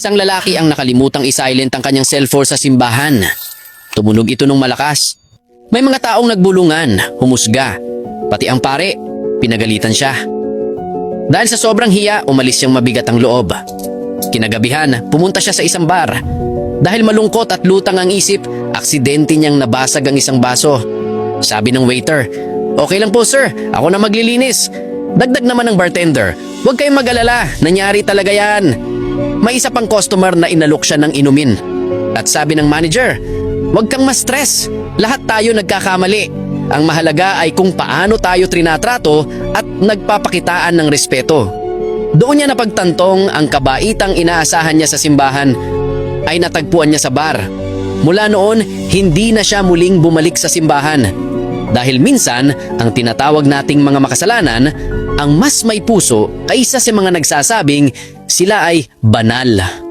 Isang lalaki ang nakalimutang isilent ang kanyang cellphone sa simbahan. Tumunog ito ng malakas. May mga taong nagbulungan, humusga. Pati ang pare, pinagalitan siya. Dahil sa sobrang hiya, umalis siyang mabigat ang loob. Kinagabihan, pumunta siya sa isang bar. Dahil malungkot at lutang ang isip, aksidente niyang nabasag ang isang baso. Sabi ng waiter, "Okay lang po sir, ako na maglilinis." Dagdag naman ng bartender, "Huwag kayong mag-alala, nangyari talaga yan." May isa pang customer na inalok siya ng inumin. At sabi ng manager, "Huwag kang ma-stress, lahat tayo nagkakamali. Ang mahalaga ay kung paano tayo trinatrato at nagpapakitaan ng respeto." Doon niya napagtantong ang kabaitang inaasahan niya sa simbahan ay natagpuan niya sa bar. Mula noon, hindi na siya muling bumalik sa simbahan. Dahil minsan, ang tinatawag nating mga makasalanan ang mas may puso kaysa sa mga nagsasabing sila ay banal.